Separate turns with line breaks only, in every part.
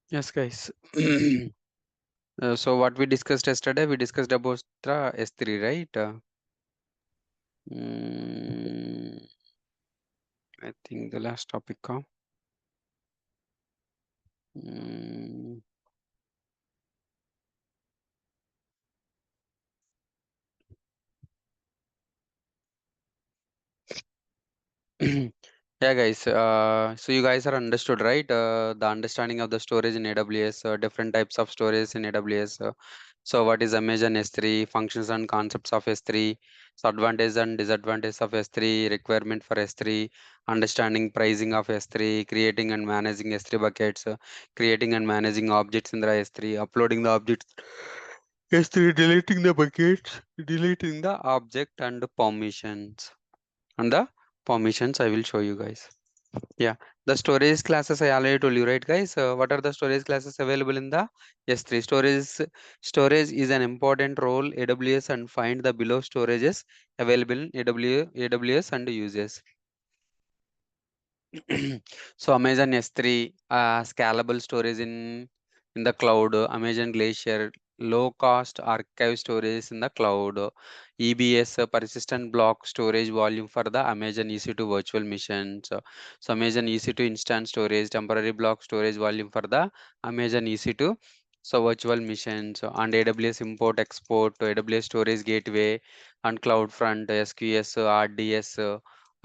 Yes, guys. So what we discussed yesterday, we discussed about the S3, right? Mm, I think the last topic. Mm, yeah, guys. So you guys are understood, right? The understanding of the storage in AWS, different types of storage in AWS. So what is Amazon S3, functions and concepts of S3, so advantage and disadvantage of S3, requirement for S3, understanding pricing of S3, creating and managing S3 buckets, creating and managing objects in the S3, uploading the objects S3, deleting the buckets, deleting the object and the permissions I will show you guys. Yeah, the storage classes I already told you, right, guys? What are the storage classes available in the S3? Storage is an important role AWS and find the below storages available in AWS and uses. So Amazon S3, scalable storage in the cloud, Amazon Glacier, low cost archive storage in the cloud, EBS, persistent block storage volume for the Amazon EC2 virtual machines. So Amazon EC2 instant storage, temporary block storage volume for the Amazon EC2. So virtual machines and AWS import export to AWS storage gateway and CloudFront, SQS, RDS.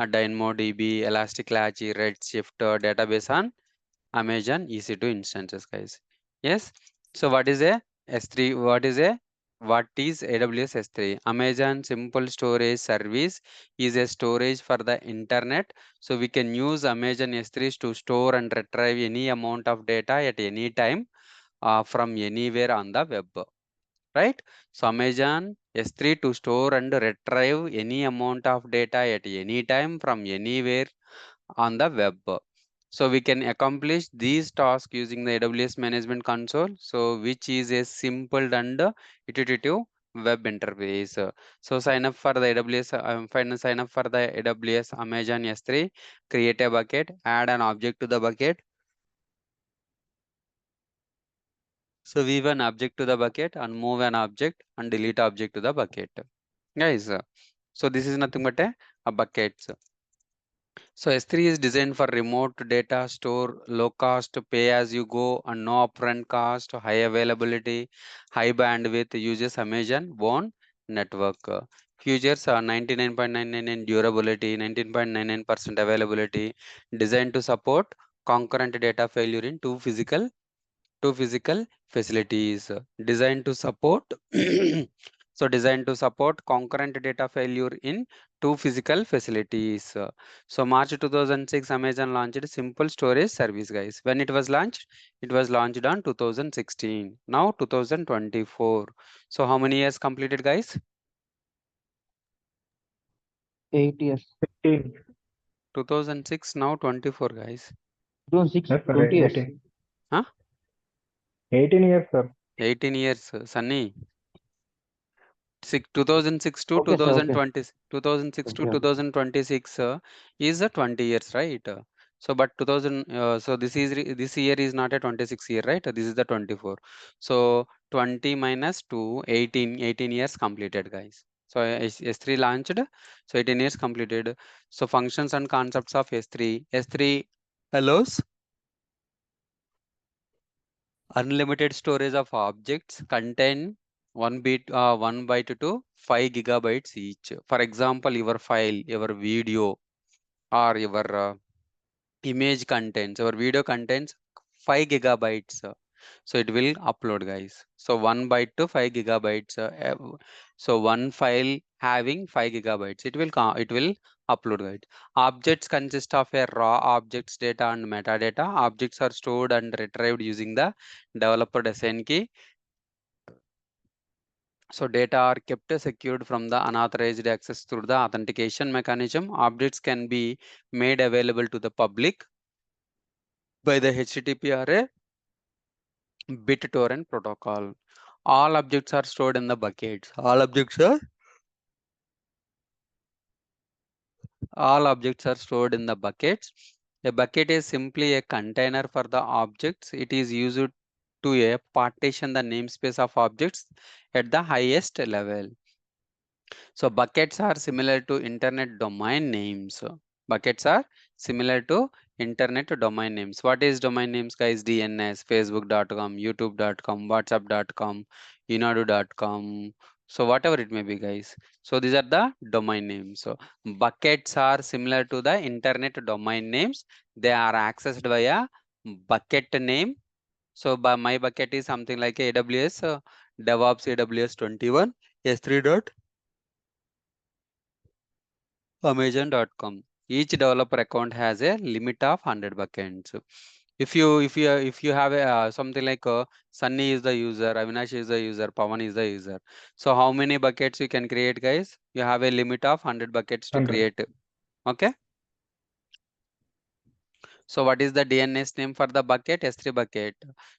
DynamoDB, Elasticsearch, Redshift database on Amazon EC2 instances, guys. Yes. So what is a S3? What is AWS S3? Amazon Simple Storage Service is a storage for the internet. So we can use Amazon S3 to store and retrieve any amount of data at any time from anywhere on the web, right? So Amazon S3 to store and retrieve any amount of data at any time from anywhere on the web. So we can accomplish these tasks using the AWS Management Console, so which is a simple and intuitive web interface. So sign up for the AWS, sign up for the AWS Amazon S3, create a bucket, add an object to the bucket. So weave an object to the bucket and move an object and delete object to the bucket. Guys, so this is nothing but a bucket. So S3 is designed for remote data store, low cost, pay as you go, and no upfront cost, high availability, high bandwidth, uses Amazon one network. Features are 99.99% durability, 19.99% availability, designed to support concurrent data failure in two physical facilities, designed to support designed to support concurrent data failure in two physical facilities. So March 2006, Amazon launched simple storage service, guys. When it was launched on 2016. Now 2024. So how many years completed, guys?
8 years.
15.
2006, now 24, guys.
2006,
Yes, sir.
20 years.
18.
Huh?
18 years, sir.
18 years, Sunny. 2006 to
Okay, sir. Okay.
2020, 2006 to
Okay. Okay.
2026 is a 20 years, right? So but 2000, so this year is not a 26 year, right? This is the 24. So 20 minus 2, 18 years completed, guys. So S3 launched, so 18 years completed. So functions and concepts of S3 allows unlimited storage of objects contain 1 byte to 5 gigabytes each. For example, your file, your video, or your image contains, your video contains 5 gigabytes. So it will upload, guys. So 1 byte to 5 gigabytes. So one file having 5 gigabytes, it will upload, guys. Objects consist of a raw objects data and metadata. Objects are stored and retrieved using the developer assign key. So data are kept secured from the unauthorized access through the authentication mechanism. Objects can be made available to the public by the HTTP or a BitTorrent protocol. All objects are stored in the buckets. All objects are stored in the buckets. A bucket is simply a container for the objects. It is used to a partition the namespace of objects at the highest level. So buckets are similar to internet domain names. Buckets are similar to internet domain names. What is domain names, guys? DNS, facebook.com, youtube.com, whatsapp.com, inadu.com. So whatever it may be, guys. So these are the domain names. So buckets are similar to the internet domain names. They are accessed via bucket name. So by my bucket is something like AWS, DevOps AWS 21, S3. Amazon.com. Each developer account has a limit of 100 buckets. If you have a something like Sunny is the user, Avinash is the user, Pawan is the user. So how many buckets you can create, guys? You have a limit of 100 buckets to
100.
create. Okay. So what is the DNS name for the bucket? S3 bucket.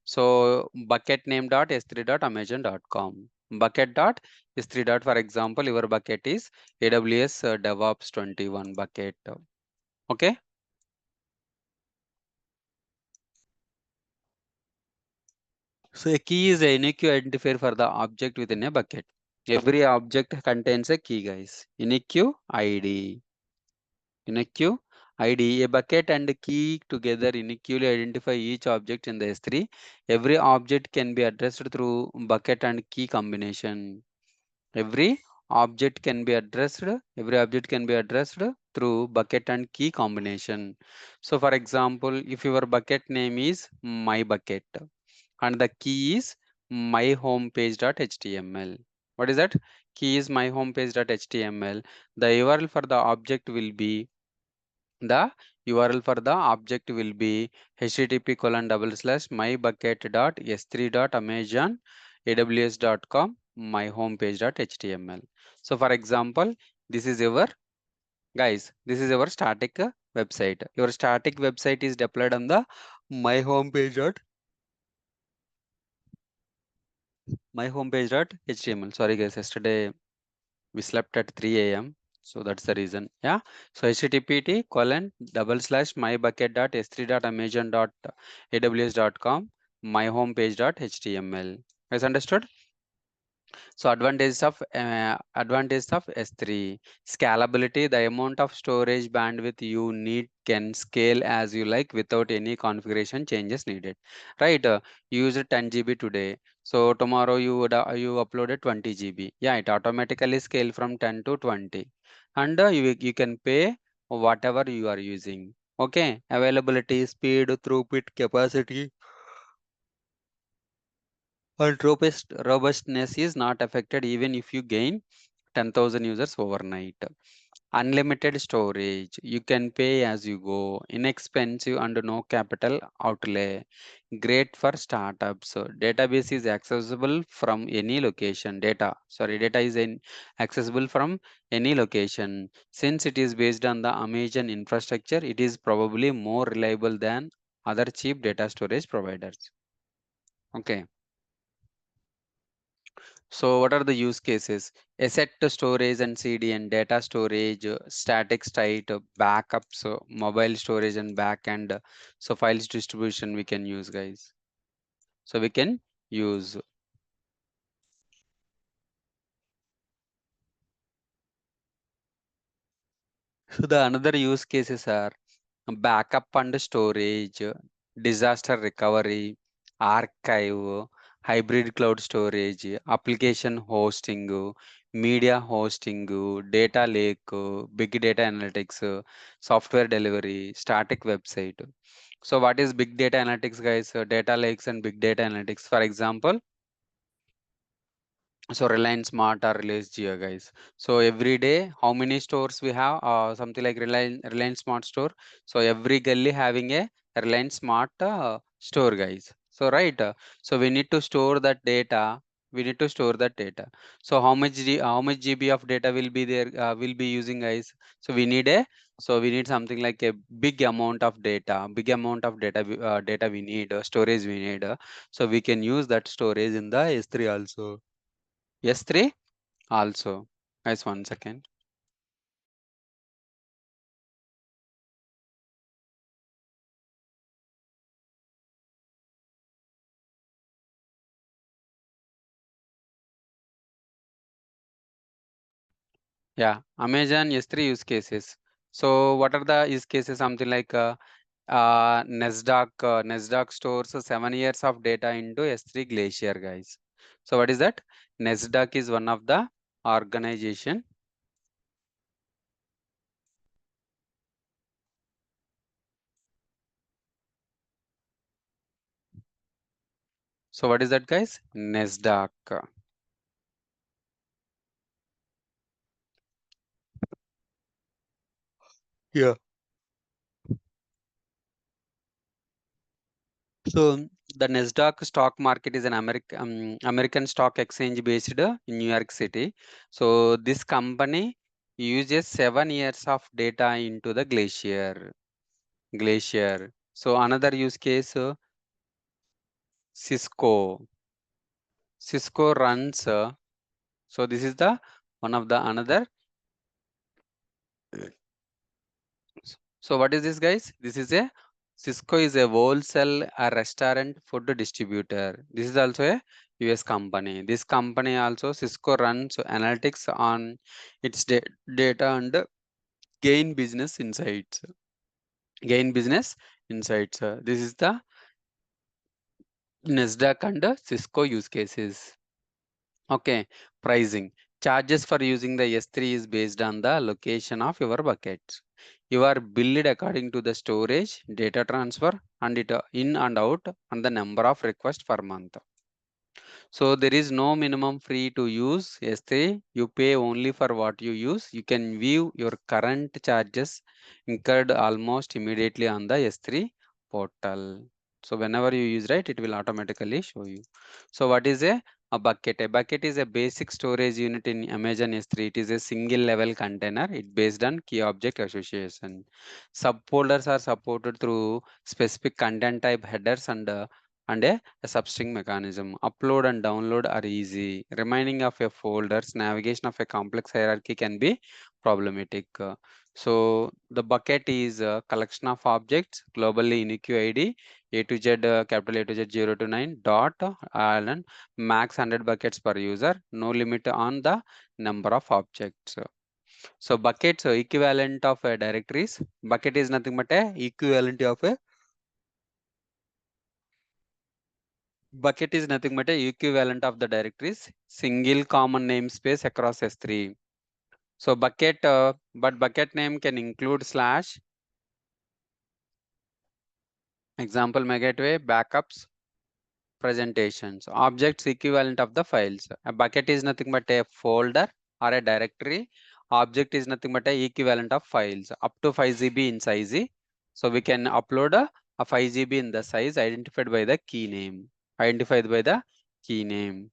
So bucket name dot s3 dot amazon.com. Bucket dot s3 dot, for example, your bucket is AWS DevOps 21 bucket. Okay. So a key is a unique identifier for the object within a bucket. Every object contains a key, guys. Unique ID. Unique ID. A bucket and a key together uniquely identify each object in the S3. Every object can be addressed through bucket and key combination. Every object can be addressed. Every object can be addressed through bucket and key combination. So for example, if your bucket name is my bucket, and the key is myhomepage.html. What is that? Key is myhomepage.html. The URL for the object will be http colon double slash mybucket.s3.amazon aws.com myhomepage.html. So for example, this is your guys, this is your static website. Your static website is deployed on the myhomepage.html. Sorry guys, yesterday we slept at 3 a.m. So that's the reason. Yeah. So http colon double slash mybucket.s3.amazon.aws.com myhomepage.html. Guys, understood? So advantages of S3 scalability. The amount of storage bandwidth you need can scale as you like without any configuration changes needed. Right? You use 10 GB today. So tomorrow you uploaded 20 GB. Yeah, it automatically scale from 10 to 20, and you can pay whatever you are using. Okay, availability, speed, throughput, capacity, and robustness is not affected even if you gain 10,000 users overnight. Unlimited storage. You can pay as you go. Inexpensive and no capital outlay. Great for startups. Database is accessible from any location. Data is accessible from any location. Since it is based on the Amazon infrastructure, it is probably more reliable than other cheap data storage providers. Okay. So what are the use cases? Asset storage and CDN, data storage, static state, backups, mobile storage and backend. So files distribution we can use, guys. So we can use. So the another use cases are backup and storage, disaster recovery, archive, hybrid cloud storage, application hosting, media hosting, data lake, big data analytics, software delivery, static website. So what is big data analytics, guys? Data lakes and big data analytics. For example, so Reliance Smart or Reliance Jio, guys. So every day, how many stores we have? Something like Reliance Smart store. So every gully having a Reliance Smart store, guys. So right. So we need to store that data. We need to store that data. So how much GB of data will be there? Will be using, guys. So we need something like a big amount of data. Big amount of data. Data we need. Storage we need. So we can use that storage in the S3 also. S3 also. Guys, 1 second. Yeah, Amazon S3 use cases. So what are the use cases? Something like NASDAQ stores 7 years of data into S3 Glacier, guys. So what is that? NASDAQ is one of the organization. So what is that, guys? NASDAQ. Yeah. So the NASDAQ stock market is an American stock exchange based in New York City. So this company uses 7 years of data into the Glacier. So another use case, Cisco. Cisco runs. So this is the one of the another. So what is this, guys? This is a Cisco is a wholesale restaurant food distributor. This is also a US company. This company also Cisco runs analytics on its data and gain business insights. Gain business insights. This is the NASDAQ and Cisco use cases. Okay, pricing. Charges for using the S3 is based on the location of your buckets. You are billed according to the storage, data transfer, and it in and out, and the number of requests per month. So there is no minimum free to use S3. You pay only for what you use. You can view your current charges incurred almost immediately on the S3 portal. So whenever you use, right, it will automatically show you. So what is a bucket? A bucket is a basic storage unit in Amazon S3. It is a single level container. It based on key object association. Subfolders are supported through specific content type headers and a substring mechanism. Upload and download are easy. Reminding of a folders, navigation of a complex hierarchy can be problematic. So the bucket is a collection of objects globally unique ID A to Z, capital A to Z 0 to 9 dot and max 100 buckets per user. No limit on the number of objects. So buckets equivalent of directories. Bucket is nothing but a equivalent of a bucket is nothing but a equivalent of the directories, single common namespace across S3. So bucket, but bucket name can include slash, example gateway, backups, presentations, objects equivalent of the files. A bucket is nothing but a folder or a directory. Object is nothing but a equivalent of files up to 5 GB in size. So we can upload a 5 GB in the size identified by the key name. Identified by the key name.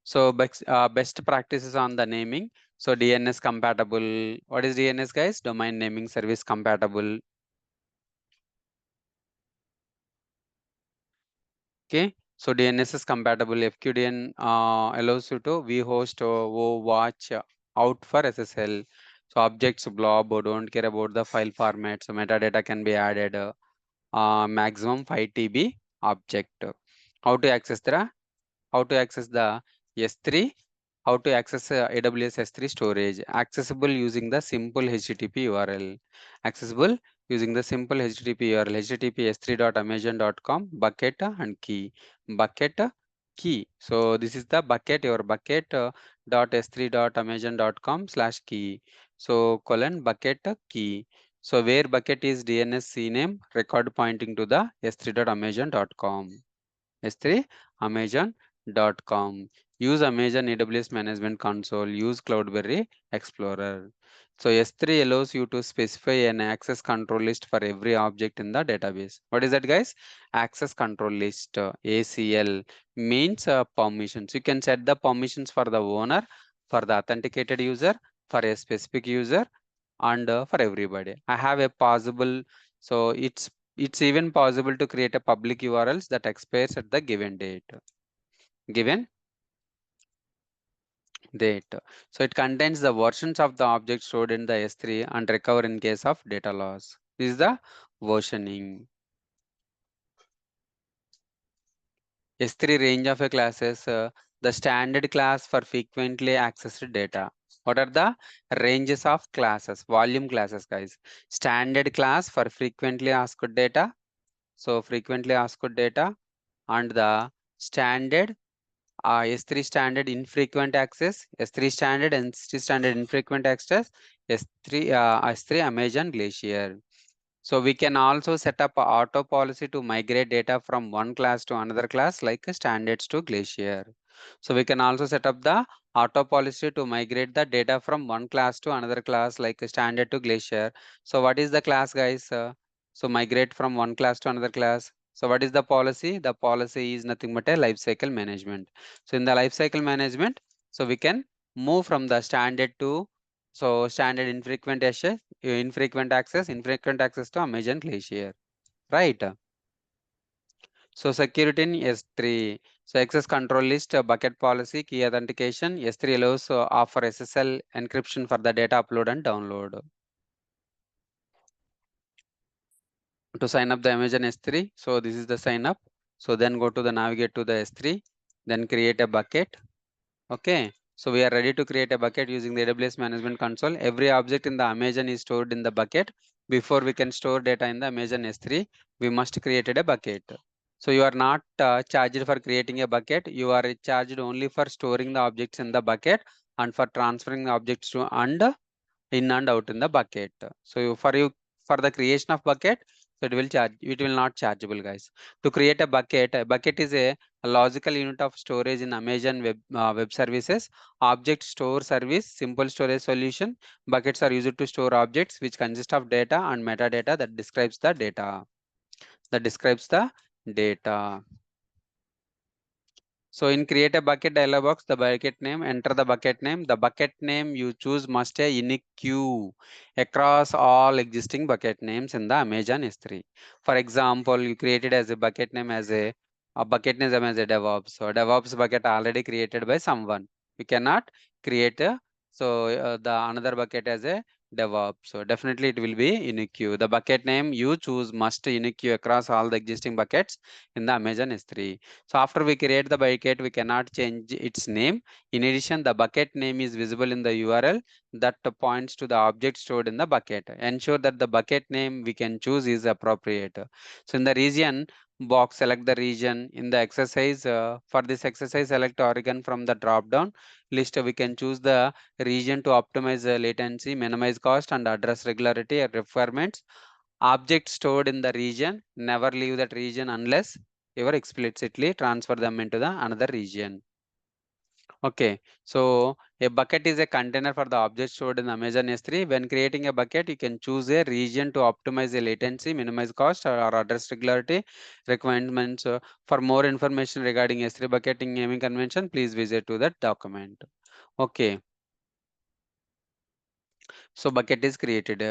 So best practices on the naming. So DNS compatible. What is DNS, guys? Domain naming service compatible. Okay. So DNS is compatible. FQDN allows you to vhost or watch out for SSL. So objects blob don't care about the file format. So metadata can be added. Maximum 5 TB object. How to access the S3? How to access AWS S3 storage? Accessible using the simple HTTP URL. Accessible using the simple HTTP URL. HTTP s3.amazon.com bucket and key. Bucket key. So this is the bucket, your bucket dot s3.amazon.com/key. So colon bucket key. So where bucket is DNS CNAME record pointing to the s3.amazon.com. S3 Amazon.com. Use Amazon AWS Management Console. Use Cloudberry Explorer. So S3 allows you to specify an access control list for every object in the database. What is that, guys? Access control list. ACL means permissions. You can set the permissions for the owner, for the authenticated user, for a specific user, and for everybody. I have a possible. So it's even possible to create a public URLs that expires at the given date. Given date. So it contains the versions of the object stored in the S3 and recover in case of data loss. This is the versioning. S3 range of a classes, the standard class for frequently accessed data. What are the ranges of classes? Volume classes, guys. Standard class for frequently asked data. So frequently asked data, and the standard S3 standard infrequent access, S3 standard and S3 standard infrequent access, S3 Amazon Glacier. So we can also set up a auto policy to migrate data from one class to another class, like standards to Glacier. So we can also set up the auto policy to migrate the data from one class to another class, like standard to Glacier. So what is the class, guys? So migrate from one class to another class. So what is the policy? The policy is nothing but a lifecycle management. So in the lifecycle management, so we can move from the standard to standard infrequent access to Amazon Glacier, right? So security in S3. So access control list, bucket policy, key authentication. S3 allows offer SSL encryption for the data upload and download. To sign up the Amazon S3, so this is the sign up. So then go to the navigate to the S3, then create a bucket. Okay. So we are ready to create a bucket using the AWS Management Console. Every object in the Amazon is stored in the bucket. Before we can store data in the Amazon S3, we must create a bucket. So you are not charged for creating a bucket. You are charged only for storing the objects in the bucket and for transferring the objects to and in and out in the bucket. So for the creation of bucket, so it will not chargeable, guys. To create a bucket is a logical unit of storage in Amazon web services. Object store service, simple storage solution. Buckets are used to store objects which consist of data and metadata that describes the data. Data. So in create a bucket dialog box, the bucket name, enter the bucket name. The bucket name you choose must a unique queue across all existing bucket names in the Amazon S3. For example, you created as a bucket name as a bucket name as a DevOps. So DevOps bucket already created by someone. You cannot create the another bucket as a DevOps. So definitely it will be unique queue. The bucket name you choose must unique queue across all the existing buckets in the Amazon S3. So after we create the bucket, we cannot change its name. In addition, the bucket name is visible in the URL that points to the object stored in the bucket. Ensure that the bucket name we can choose is appropriate. So in the region box, select the region. In the exercise, for this exercise, select Oregon from the drop-down list. We can choose the region to optimize latency, minimize cost, and address regularity requirements. Objects stored in the region, never leave that region unless you explicitly transfer them into the another region. Okay, so a bucket is a container for the object stored in Amazon S3. When creating a bucket, you can choose a region to optimize the latency, minimize cost, or address regularity requirements. For more information regarding S3 bucketing naming convention, please visit to that document. Okay, so bucket is created.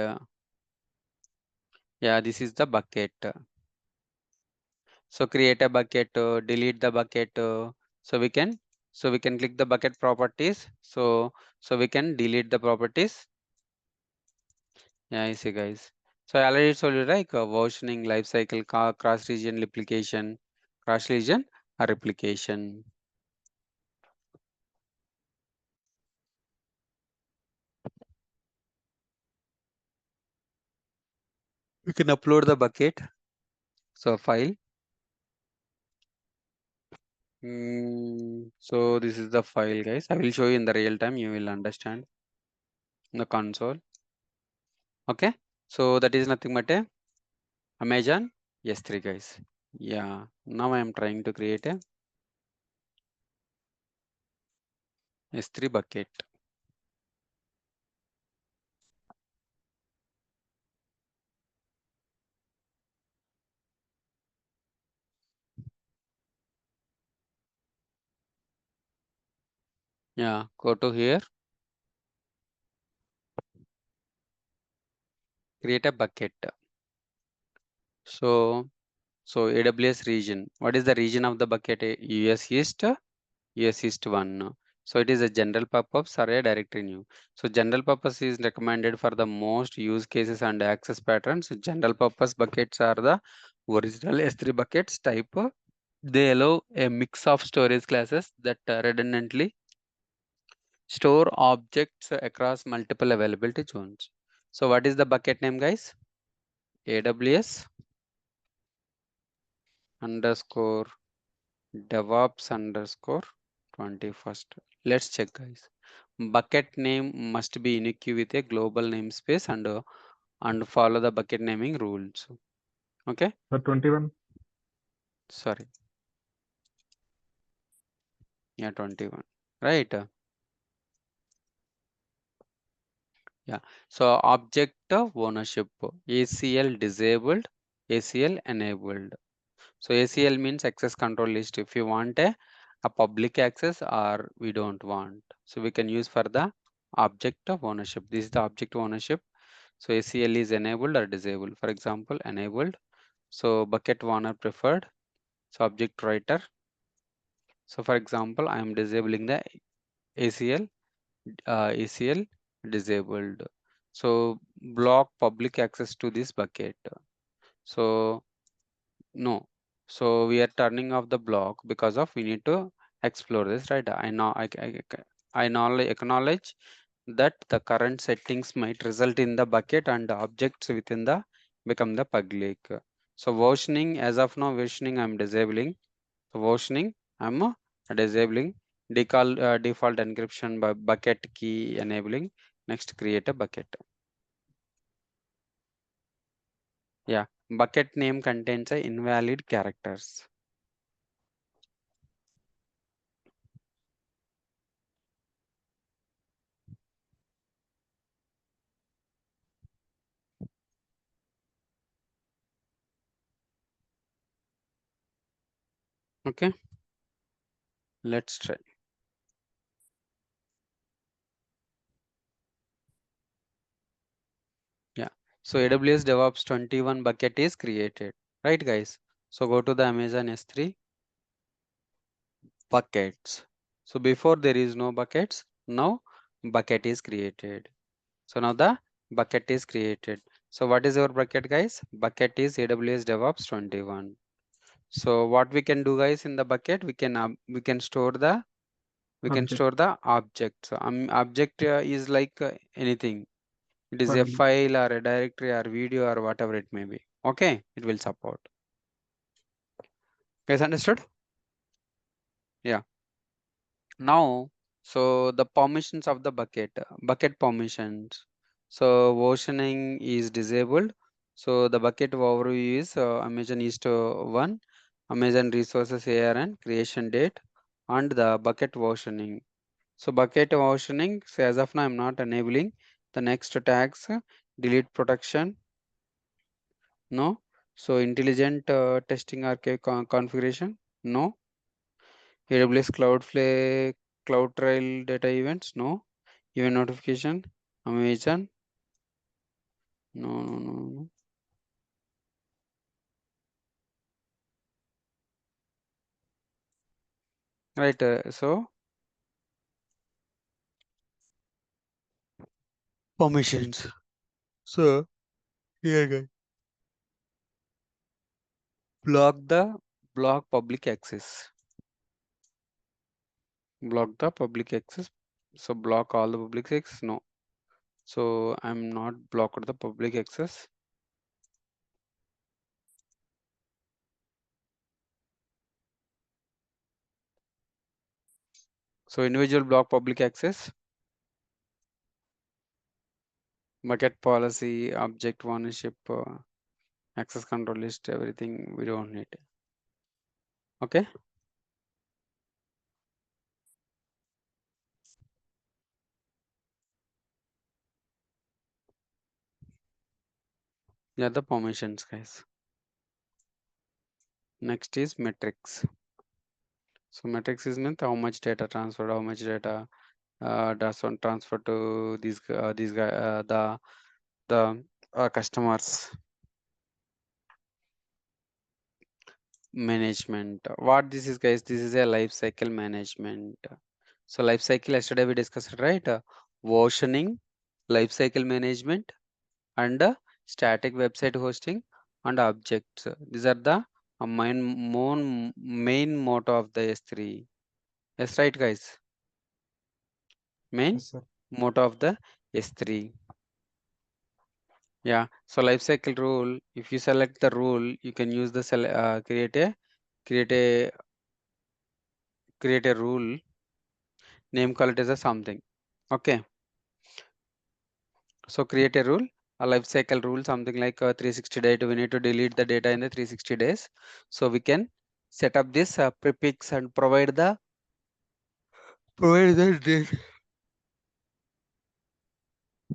Yeah, this is the bucket. So create a bucket, delete the bucket. So we can click the bucket properties. So we can delete the properties. Yeah, I see, guys. So I already told you, like versioning, lifecycle, cross-region replication, cross-region replication. We can upload the bucket. So file. So this is the file, guys. I will show you in the real time. You will understand in the console. Okay. So that is nothing but a Amazon S3, guys. Yeah. Now I am trying to create a S3 bucket. Yeah. Go to here. Create a bucket. So AWS region. What is the region of the bucket? US East, US East 1. So it is a general purpose or a directory new. So general purpose is recommended for the most use cases and access patterns. General purpose buckets are the original S3 buckets type. They allow a mix of storage classes that redundantly Store objects across multiple availability zones. So what is the bucket name, guys? AWS underscore DevOps underscore 21st. Let's check, guys. Bucket name must be unique with a global namespace and follow the bucket naming rules. Okay.
Sir, 21.
Sorry. Yeah, 21. Right. Yeah. So object of ownership, ACL disabled, ACL enabled. So ACL means access control list. If you want a public access or we don't want. So we can use for the object of ownership. This is the object of ownership. So ACL is enabled or disabled. For example, enabled. So bucket owner preferred. So object writer. So for example, I am disabling the ACL, ACL disabled. So block public access to this bucket. So no. So we are turning off the block because of we need to explore this, right? I know I acknowledge that the current settings might result in the bucket and the objects within the become the public. So versioning, as of now, versioning I'm disabling. So versioning I'm disabling. Default encryption by bucket key enabling. Next, create a bucket. Yeah, bucket name contains a invalid characters. Okay, let's try. Yeah, so AWS DevOps 21 bucket is created, right, guys? So go to the Amazon S3 buckets. So before there is no buckets, now bucket is created. So now the bucket is created. So what is our bucket, guys? Bucket is AWS DevOps 21. So what we can do, guys, in the bucket, we can store the
Object.
object. So object is like anything. It is a
File.
file or a directory or video or whatever it may be. Okay, it will support. Guys, understood? Yeah. Now, so the permissions of the bucket permissions. So versioning is disabled. So the bucket overview is Amazon East 1, Amazon resources ARN, creation date, and the bucket versioning. So bucket versioning, so as of now, I'm not enabling the next tags, delete protection, no. So intelligent testing archive configuration, no. AWS Cloudflare, CloudTrail data events, no. Event notification, Amazon, no, no, no, no. Right, so permissions. So here, guys, block the block public access. Block the public access. So block all the public access, no. So I'm not blocked the public access. So individual block public access, bucket policy, object ownership, access control list, everything we don't need. Okay. Yeah, the permissions, guys. Next is metrics. So metrics is meant how much data transferred, how much data does one transfer to these guy the customers. Management. What this is, guys? This is a life cycle management. So life cycle yesterday we discussed, right? Versioning, life cycle management, and static website hosting and objects. These are the main motto of the S3. Yes, right, guys. main
Yes, sir.
motto of the S3. Yeah, so lifecycle rule, if you select the rule, you can use the create a create a rule, name call it as a something. Okay, so create a rule, a lifecycle rule, something like 360 days. We need to delete the data in the 360 days. So we can set up this prefix and provide the date,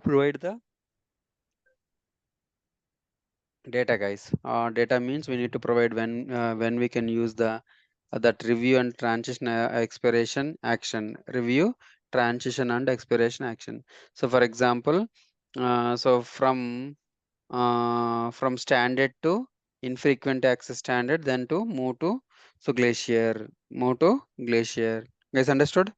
provide the data, guys. Data means we need to provide when we can use the that review and transition expiration action, review, transition and expiration action. So for example, so from standard to infrequent access standard, then to move to glacier, move to glacier. Guys, understood?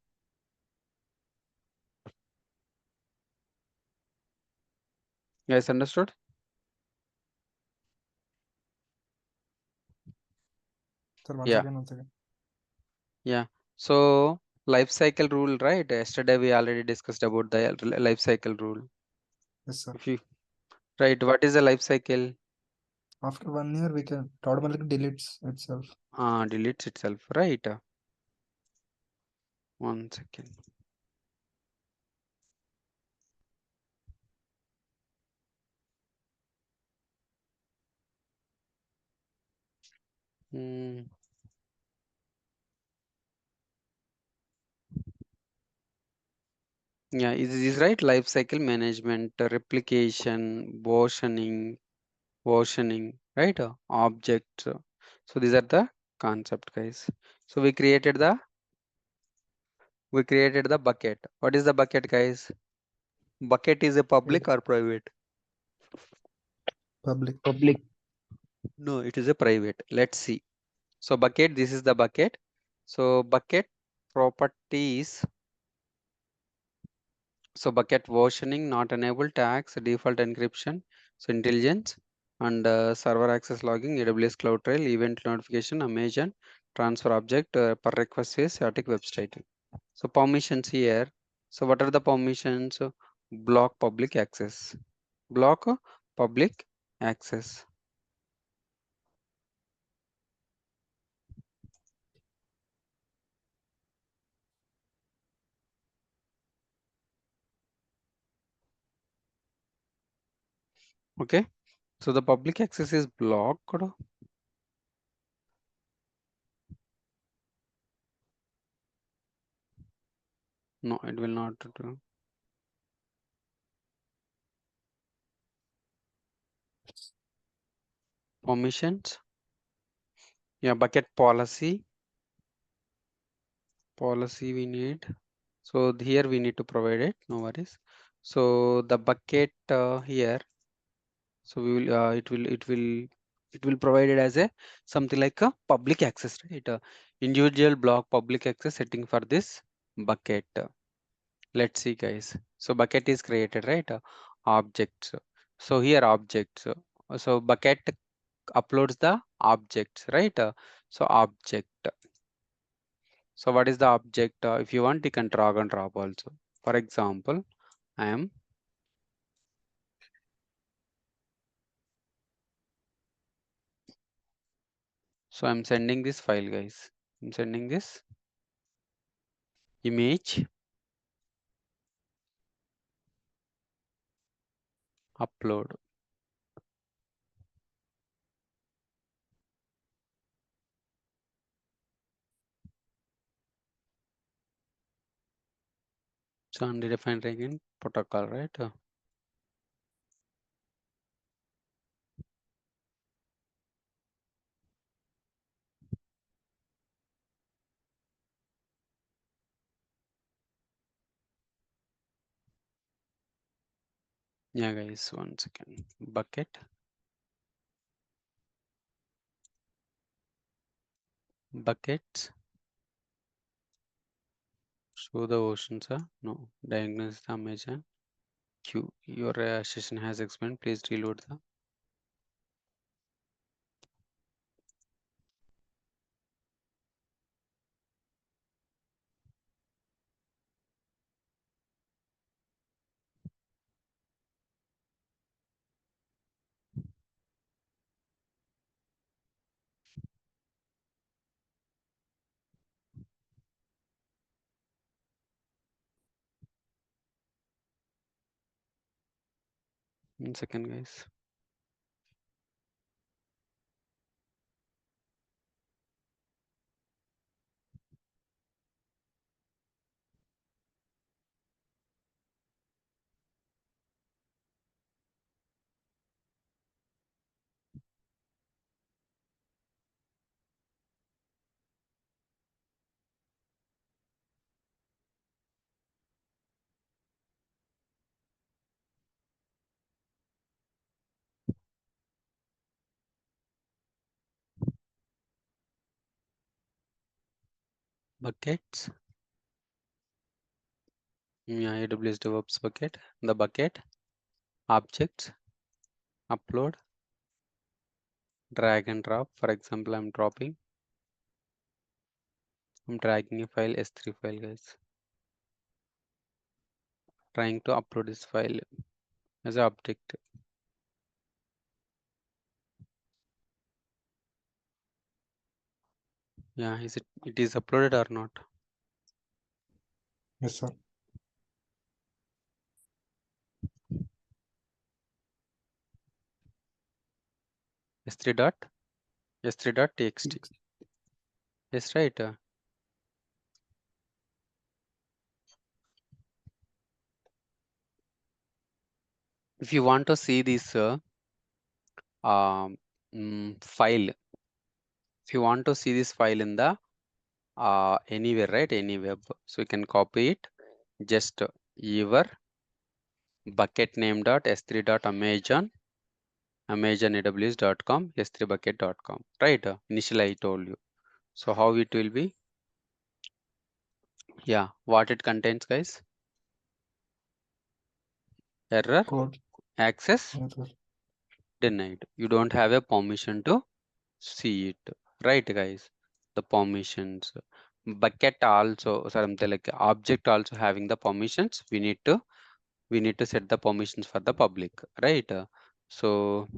Guys, understood?
Sir,
Yeah,
once again.
yeah. So life cycle rule, right? Yesterday we already discussed about the life cycle rule.
Yes, sir.
If you right, what is the life cycle?
After 1 year, we can it automatically deletes itself.
Deletes itself, right? One second. Hmm. Yeah, is right. Life cycle management, replication, versioning, right? Objects. So these are the concept, guys. So we created the bucket. What is the bucket, guys? Bucket is a public
It
or private?
public.
Public.
No, it is a private. Let's see. So bucket, this is the bucket. So bucket properties. So bucket versioning not enabled, tags, default encryption, so intelligence and server access logging, AWS Cloud Trail, event notification, Amazon, transfer object, per request is static website. So permissions here. So what are the permissions? Block public access. Block public access. Okay. So the public access is blocked. No, it will not do. Permissions. Yeah, bucket policy. Policy we need. So here we need to provide it. No worries. So the bucket here. So we will it will provide it as a something like a public access, right? Individual block public access setting for this bucket. Let's see, guys. So bucket is created, right? Objects. So here objects. So bucket uploads the objects, right? So object. So what is the object? If you want, you can drag and drop also. For example, I am so I'm sending this file, guys. I'm sending this image upload. So undefined again protocol, right? Yeah, guys, one second. Buckets. Show the oceans. No, diagnose the Amazon. Q. Your session has explained. Please reload the. 1 second, guys. Buckets. Yeah, AWS DevOps bucket. The bucket, objects, upload, drag and drop. For example, I'm dragging a file, S3 file, guys. Trying to upload this file as an object. Yeah, it is uploaded or not?
Yes, sir.
S3.txt. Yes, right. If you want to see this file, if you want to see this file in the anywhere, right, any web, so you can copy it. Just your bucket name dot s3 dot amazon aws.com s3bucket.com, right? Initially I told you. So how it will be? Yeah, what it contains, guys? Error,
Code.
access
Yes, sir.
denied. You don't have a permission to see it, right, guys? The permissions, bucket also, something like object also having the permissions. We need to set the permissions for the public, right? So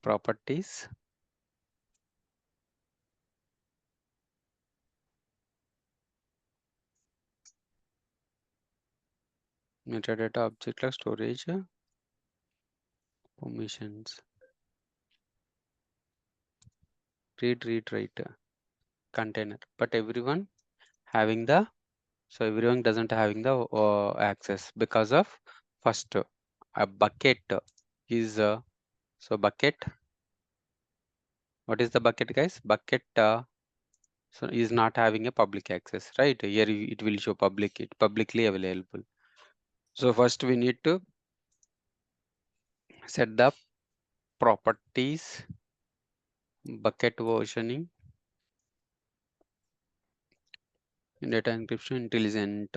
properties, metadata object like storage, permissions, read, write, container. But everyone having the, so everyone doesn't having the access because of first a bucket is so bucket. What is the bucket, guys? Bucket so is not having a public access, right? Here it will show it publicly available. So first we need to set the properties, bucket versioning, data encryption, intelligent,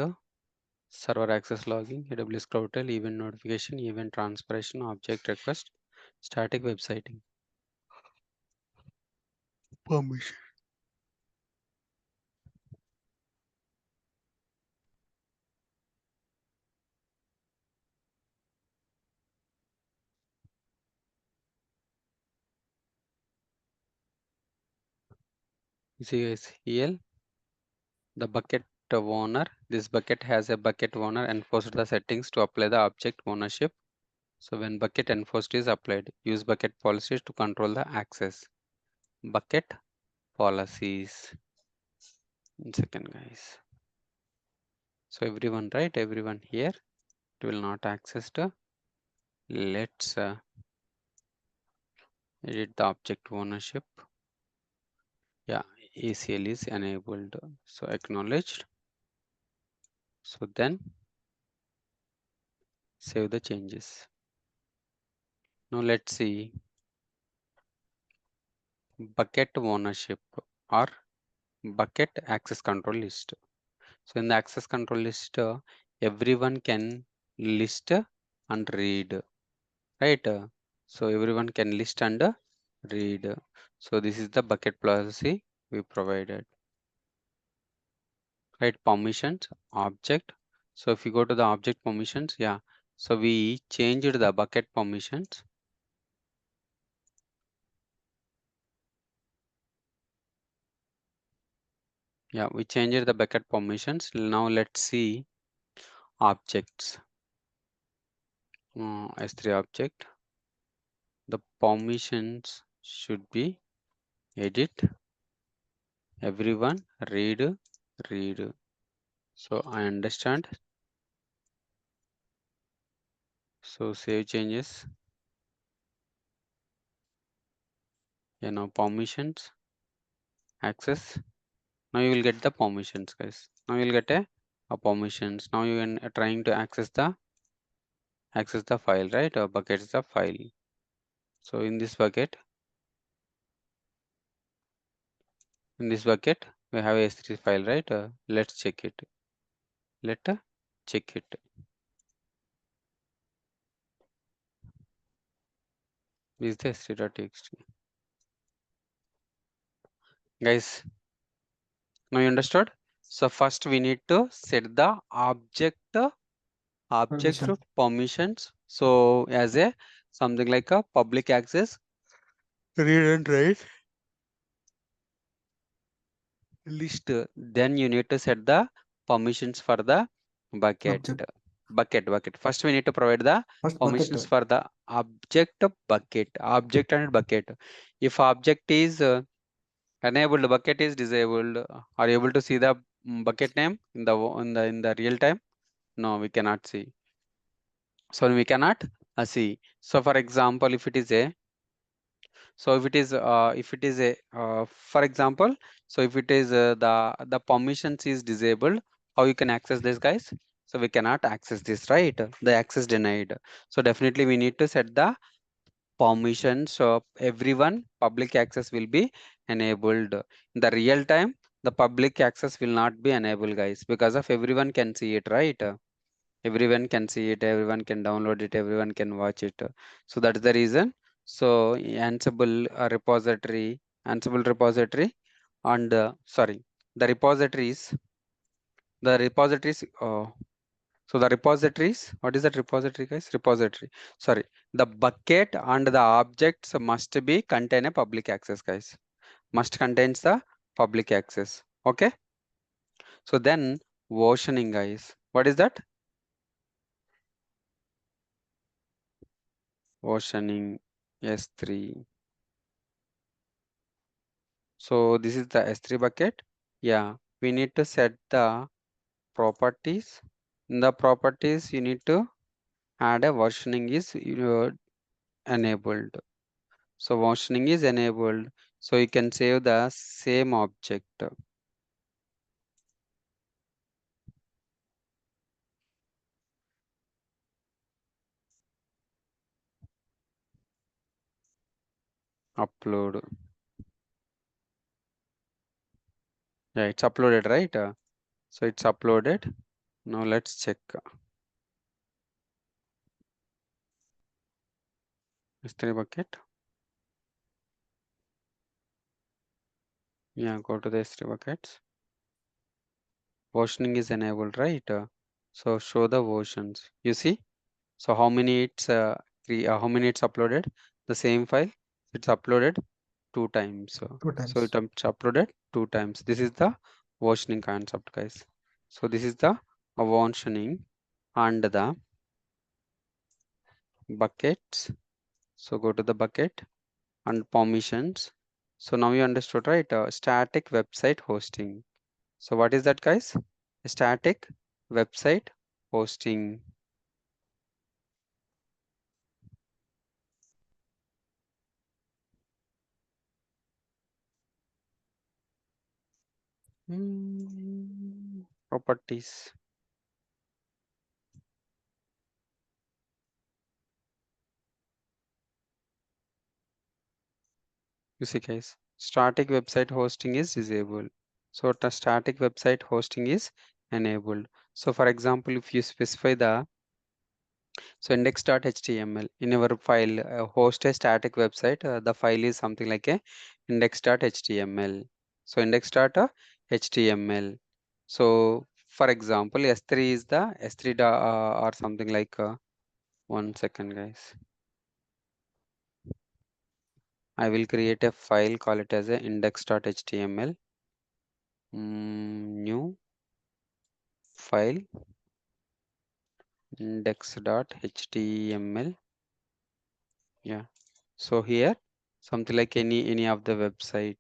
server access logging, AWS CloudTrail, event notification, event transpiration, object request, static websiting. Permission. You see guys, here the bucket owner, this bucket has a bucket owner enforced the settings to apply the object ownership. So when bucket enforced is applied, use bucket policies to control the access. Bucket policies. 1 second, guys. So everyone, right? Everyone here, it will not access the. Let's edit the object ownership. Yeah, ACL is enabled. So acknowledged. So then save the changes. Now let's see bucket ownership or bucket access control list. So in the access control list, everyone can list and read, right? So everyone can list and read. So this is the bucket policy we provided, right? Permissions, object. So if you go to the object permissions, yeah. So we changed the bucket permissions. Yeah, we changed the bucket permissions. Now let's see objects. S3 object. The permissions should be edit, everyone, read. So I understand. So save changes. Permissions, access. Now you will get the permissions, guys. Now you will get a permissions. Now you are trying to access the file, right? Bucket is the file. So in this bucket, we have a S3 file, right? Let's check it. Check it. This is the S3.txt. Guys, now you understood? So first we need to set the object
Permission.
permissions. So as a something like a public access, read and write list. Then you need to set the permissions for the bucket.
Object.
Bucket. First we need to provide the
First
permissions
bucket.
for the object bucket. Object and bucket. If object is enabled, bucket is disabled. Are you able to see the bucket name in the real time? No, we cannot see. So we cannot see. So for example, if it is a for example, so if it is the permissions is disabled, how you can access this, guys? So we cannot access this, right? The access denied. So definitely we need to set the permissions of everyone. Public access will be enabled. In the real time, the public access will not be enabled, guys, because of everyone can see it, right? Everyone can see it, everyone can download it, everyone can watch it. So that's the reason. So Ansible repository and sorry, the repositories what is that repository, guys? Repository, sorry, the bucket and the objects must be contain a public access, guys, must contains the public access. Okay, so then versioning, guys, what is that? Versioning S3. So this is the S3 bucket. Yeah, we need to set the properties. In the properties, you need to add a versioning is enabled. So versioning is enabled. So you can save the same object. Upload. Yeah, it's uploaded, right? So it's uploaded. Now let's check. S3 bucket. Yeah, go to the S3 buckets. Versioning is enabled, right? So show the versions. You see? So how many how many it's uploaded? The same file, it's uploaded 2 times.
Two
So
times.
it's uploaded 2 times. This is the versioning concept, guys. So this is the versioning and the buckets. So go to the bucket and permissions. So now you understood, right? Static website hosting. So what is that, guys? Static website hosting. Properties. You see, guys, static website hosting is disabled. So the static website hosting is enabled. So for example, if you specify the index.html in your file, host a static website, the file is something like a index.html. So index.html. So for example, S3 is the S3 or something like 1 second, guys. I will create a file, call it as a index.html. New file. index.html. Yeah, so here something like any of the website,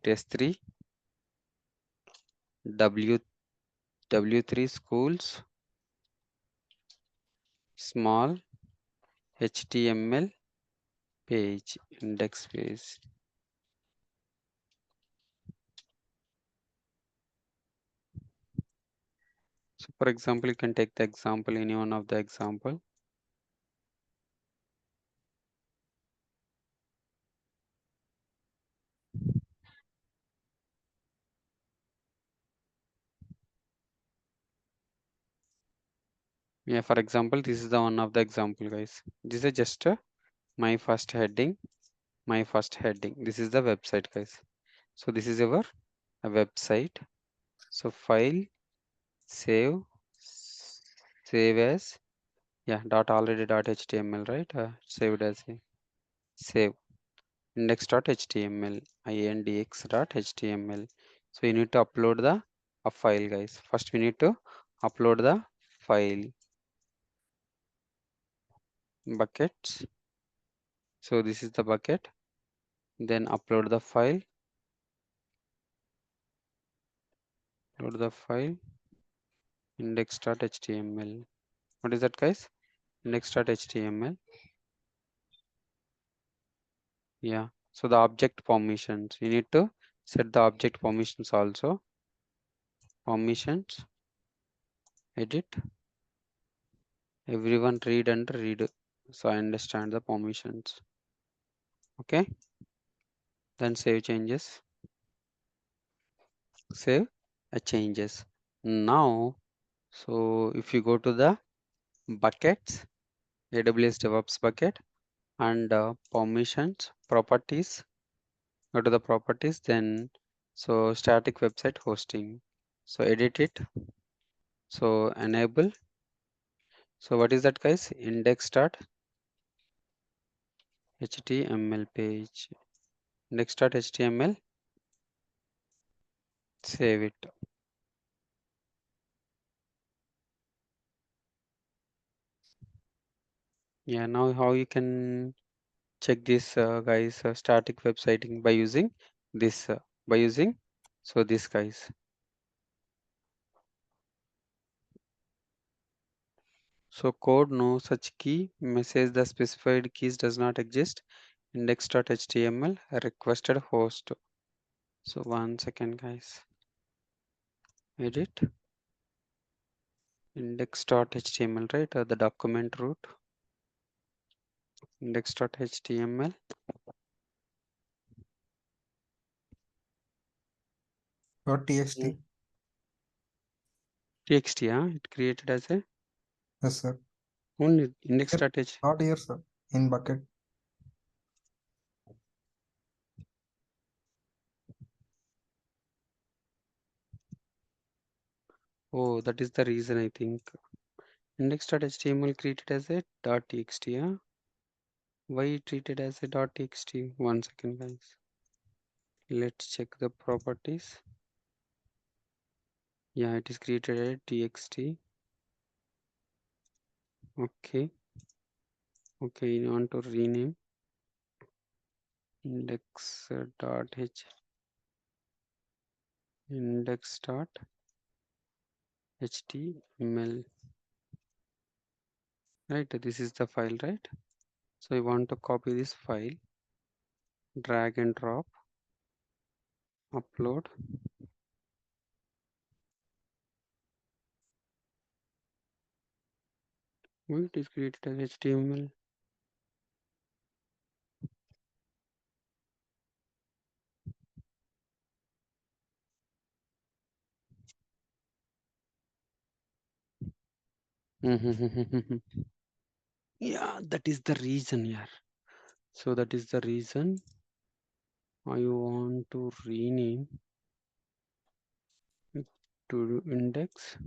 S3 w3 schools small html page, index page. So for example, you can take the example, any one of the example. Yeah, for example, this is the one of the example, guys. This is just my first heading, This is the website, guys. So this is our website. So file, save, save as, yeah, dot already dot html, right? Saved as a save index.html, index.html. So you need to upload the a file, guys. First we need to upload the file buckets. So this is the bucket. Then upload the file. Load the file index.html. What is that, guys? Index.html. Yeah. So the object permissions. You need to set the object permissions also. Permissions. Edit. Everyone read and read. So I understand the permissions. Okay. Then save changes. Save changes. Now, so if you go to the buckets, AWS DevOps bucket and permissions, properties, go to the properties, then so static website hosting. So edit it. So enable. So what is that, guys? Index.html page. Index.html. Save it. Yeah, now how you can check this, guys, static websiting by using this, so this, guys. So code no such key message the specified keys does not exist. Index.html requested host. So 1 second, guys. Edit index.html, right? The document root index.html.
.txt.
Txt, yeah, it created as a
Yes, sir.
only
Here,
index.html.
not here, sir. In bucket.
Oh, that is the reason, I think. Index.html created as a .txt, yeah. Why treated as a .txt? 1 second, guys. Let's check the properties. Yeah, it is created as txt. Okay. Okay, you want to rename index.html. Right, this is the file, right? So you want to copy this file, drag and drop, upload. Why it is created as HTML? Yeah, that is the reason, yeah. So that is the reason I want to rename it to index.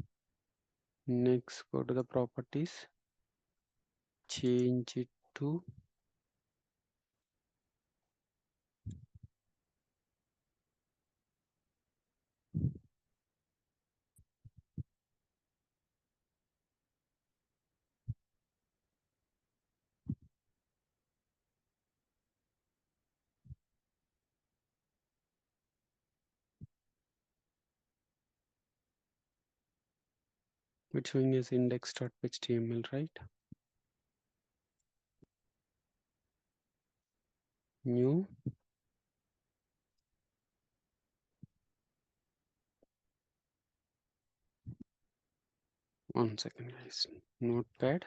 Next, go to the properties, change it to It's showing as index.html, right? New. One second, guys. Notepad.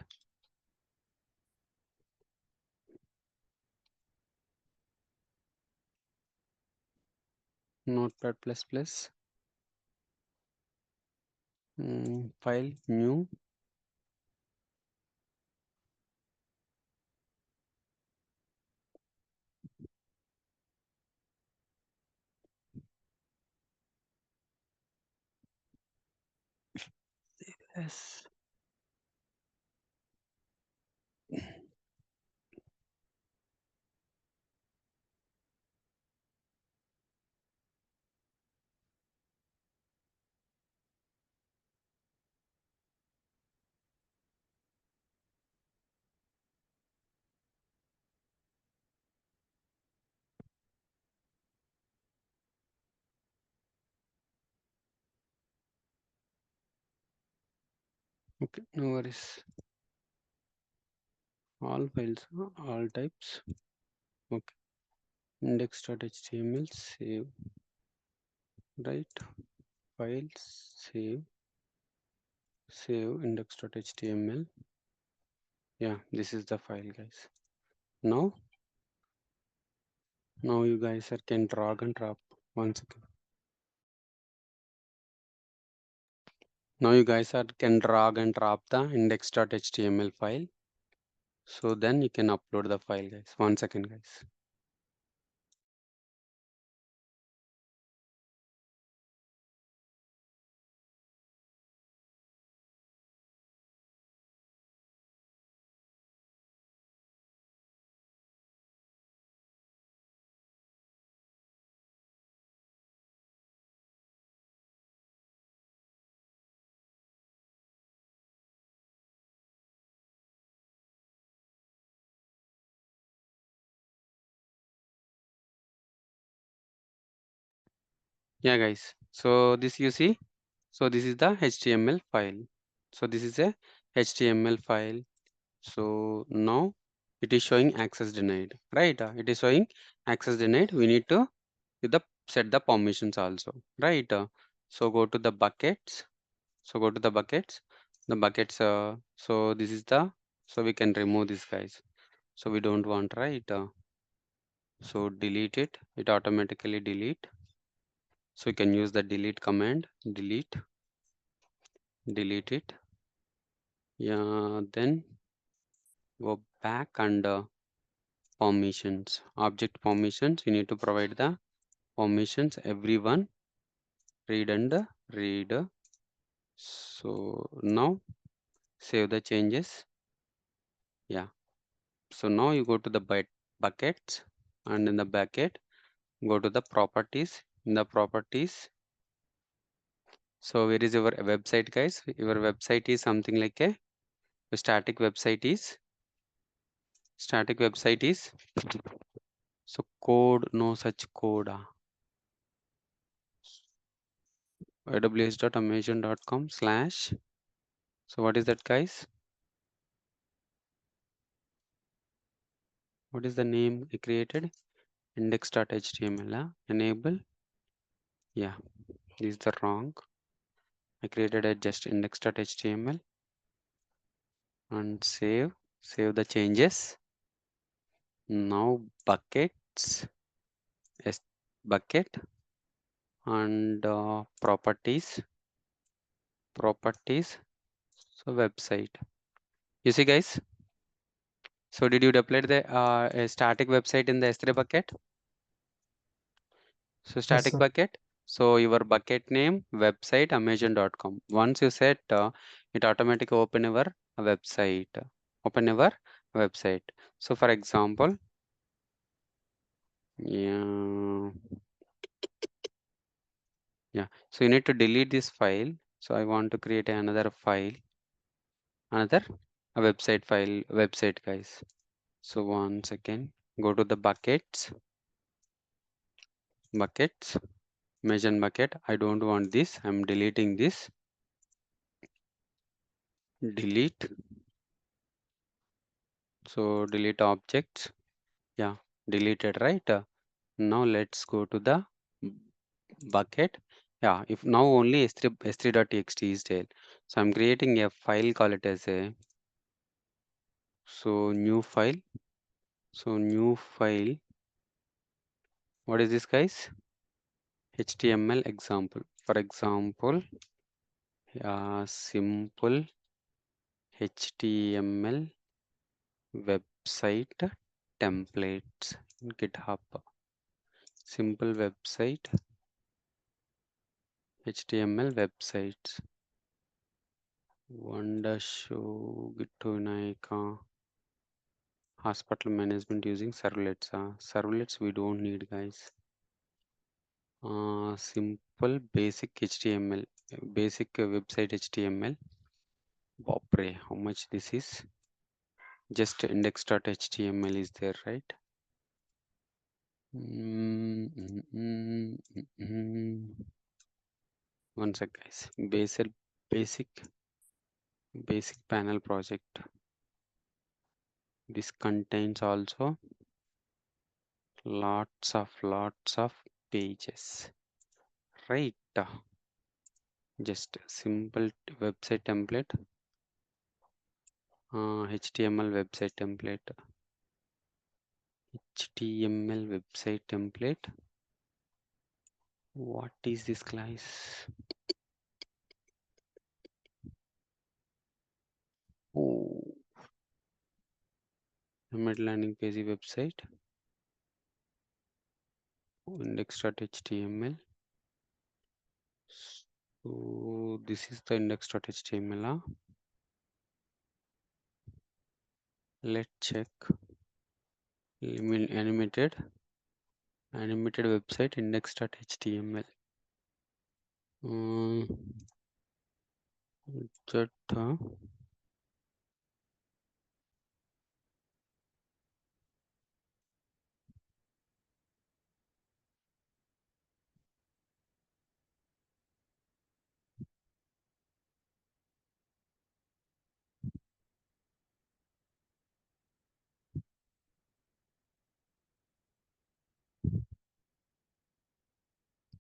Notepad plus plus. File new. Yes. Okay, no worries. All files, all types. Okay. Index.html, save. Right. Files, save. Save index.html. Yeah, this is the file, guys. Now you guys can drag and drop. One second. Now you guys can drag and drop the index.html file. So then you can upload the file, guys. One second, guys. Yeah, guys. So this you see. So this is the HTML file. So this is a HTML file. So now it is showing access denied, right? It is showing access denied. We need to set the permissions also, right? So go to the buckets. So go to the buckets. The buckets. So this is the. So we can remove this, guys. So we don't want, right? So delete it. It automatically delete. So you can use the delete command. Delete it. Yeah, then go back and permissions, object permissions. You need to provide the permissions, everyone read and read. So now save the changes. Yeah. So now you go to the buckets, and in the bucket go to the properties. In the properties, so where is your website, guys? Your website is something like a static website is so code, no such code. aws.amazon.com/. So what is that, guys? What is the name I created? Index.html. Enable. Yeah, this is the wrong. I created a just index.html and save the changes. Now buckets, yes, bucket and properties. So website. You see, guys. So did you deploy the a static website in the S3 bucket? So
Yes,
static
sir.
bucket. So your bucket name website amazon.com. Once you set, it automatically open your website. Open your website. So for example, yeah, yeah. So you need to delete this file. So I want to create another file, another a website file, website, guys. So one second, go to the buckets, Amazon bucket. I don't want this. I'm deleting this. delete. So delete objects. Yeah, deleted, right? Now let's go to the bucket. Yeah, if now only s3.txt is there. So I'm creating a file, call it as a new file. So new file. What is this, guys? HTML example. For example, simple HTML website templates in GitHub. Simple website HTML websites. Wonder show Gitto hospital management using servlets. Servlets we don't need, guys. Simple basic HTML, basic website HTML. Bopre, how much this is? Just index.html is there, right? One sec, guys. Basic panel project. This contains also lots of pages, right? Just simple website template, HTML website template, HTML website template. What is this, guys? Oh, landing page website, index.html. So this is the index.html. Let's check. Animated website index.html. That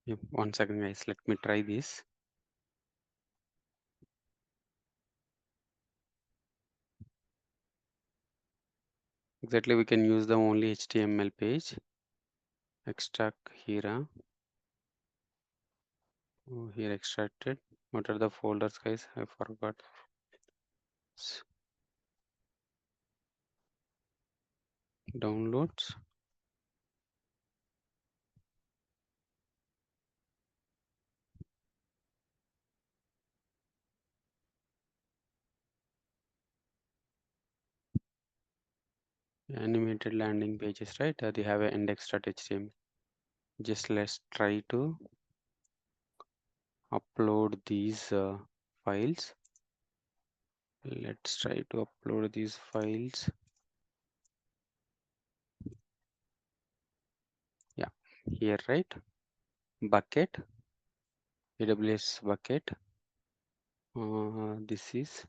yeah, 1 second, guys. Let me try this. Exactly, we can use the only HTML page. Extract here. Oh, here extracted. What are the folders, guys? I forgot. Downloads. Animated landing pages, right? They have an index.html. Just let's try to upload these files. Let's try to upload these files. Yeah, here, right? Bucket, AWS bucket. This is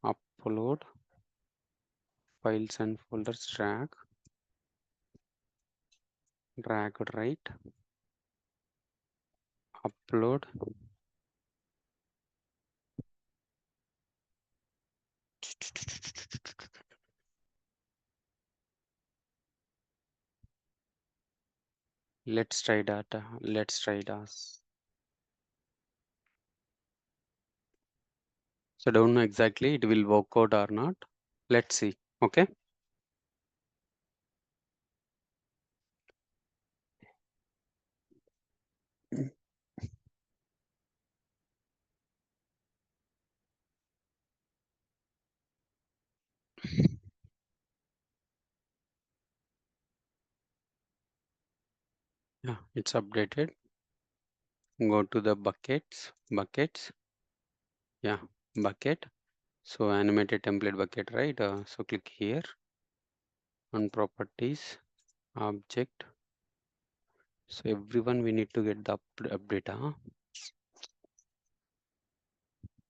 upload files and folders. Drag, right? Upload. Let's try data. Let's try das. So don't know exactly it will work out or not. Let's see. Okay. Yeah, it's updated. Go to the buckets. Yeah, bucket. So animated template bucket, right? So click here on properties, object. So everyone we need to get the update.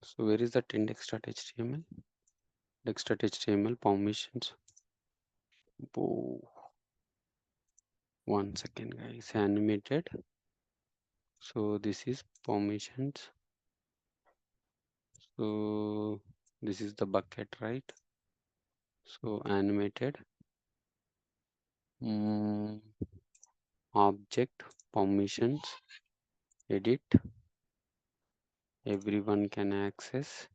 So where is that index.html? Index.html permissions. Oh, 1 second, guys. Animated. So this is permissions. So this is the bucket, right? So animated. Object permissions. Edit. Everyone can access.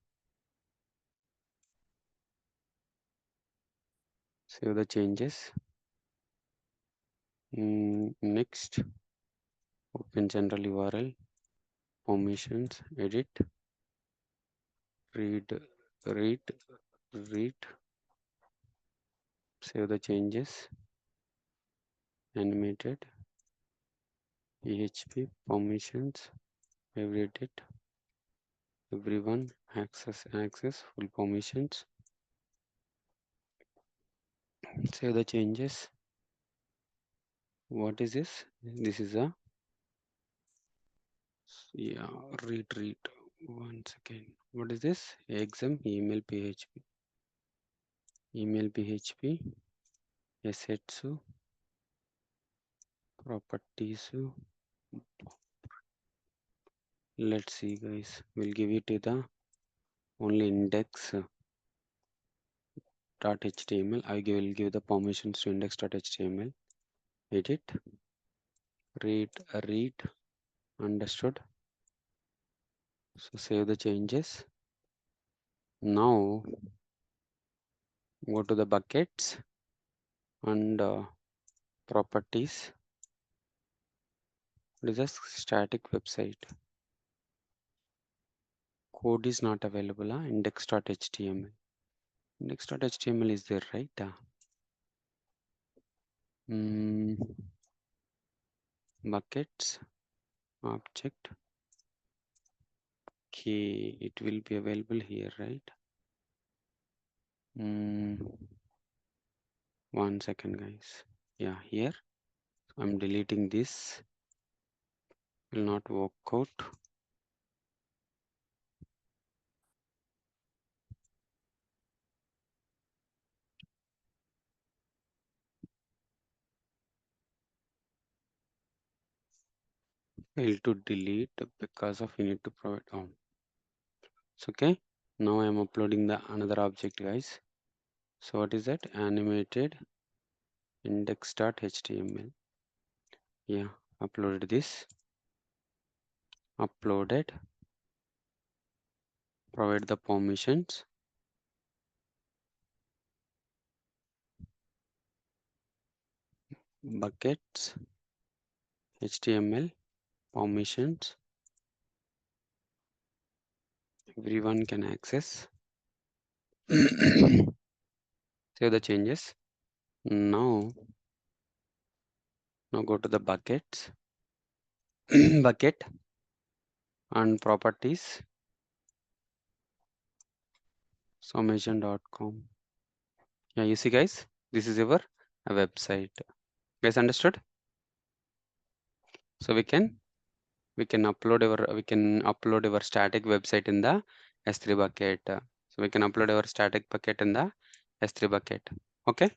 Save the changes. Next, open general URL, permissions, edit, read, read, save the changes, animated, PHP, permissions, edit, everyone, access, full permissions, save the changes. What is this? This is a, yeah, read, 1 second. What is this? Exam, email PHP, assets, properties. Let's see, guys. We'll give it to the only index.html. will give the permissions to index.html. Edit, read, understood. So save the changes. Now go to the buckets and properties. What is a static website? Code is not available. Index.html. Index.html is there, right? Buckets, object. Okay, it will be available here, right? 1 second, guys. Yeah, here I'm deleting this. Will not work out. Fail to delete because of you need to provide It's okay. Now I'm uploading the another object, guys. So what is that? Animated index.html. Yeah, uploaded this. Uploaded. Provide the permissions. Buckets. HTML. Permissions. Everyone can access. Save the changes. Now go to the buckets. Bucket and properties. Summation.com. Yeah, you see, guys, this is our website. Guys, understood? So we can upload our static website in the S3 bucket. So we can upload our static bucket in the S3 bucket. Okay.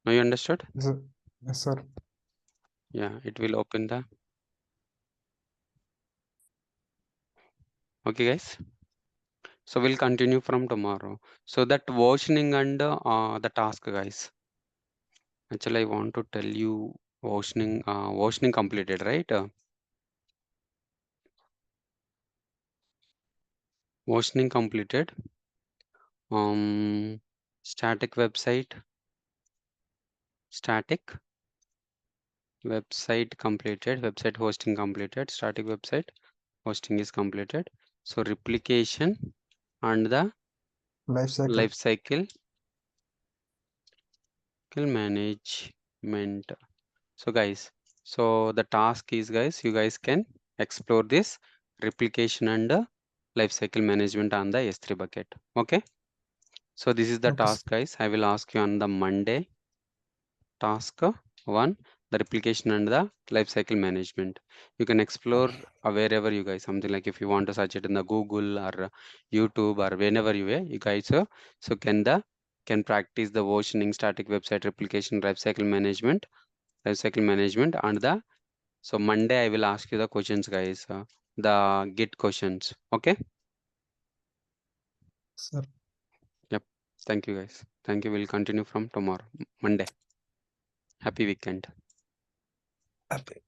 Now you understood?
Yes, sir.
Yeah, it will open the. Okay, guys. So we'll continue from tomorrow. So that versioning and the task, guys. Actually, I want to tell you versioning completed, right? Versioning completed. Static website completed, website hosting completed, static website hosting is completed. So replication and the
Life cycle.
life cycle management. So guys, so the task is, guys, you guys can explore this replication and life cycle management on the S3 bucket. Okay. So this is the
Okay, sir.
task, guys. I will ask you on the Monday. Task 1. the replication and the lifecycle management. You can explore wherever you guys, something like if you want to search it in the Google or YouTube or whenever you guys so can practice the versioning, static website replication, lifecycle management and the so Monday I will ask you the questions, guys, the Git questions. Okay.
Sir.
Yep. Thank you, guys. Thank you. We'll continue from tomorrow, Monday. Happy weekend.
Happy.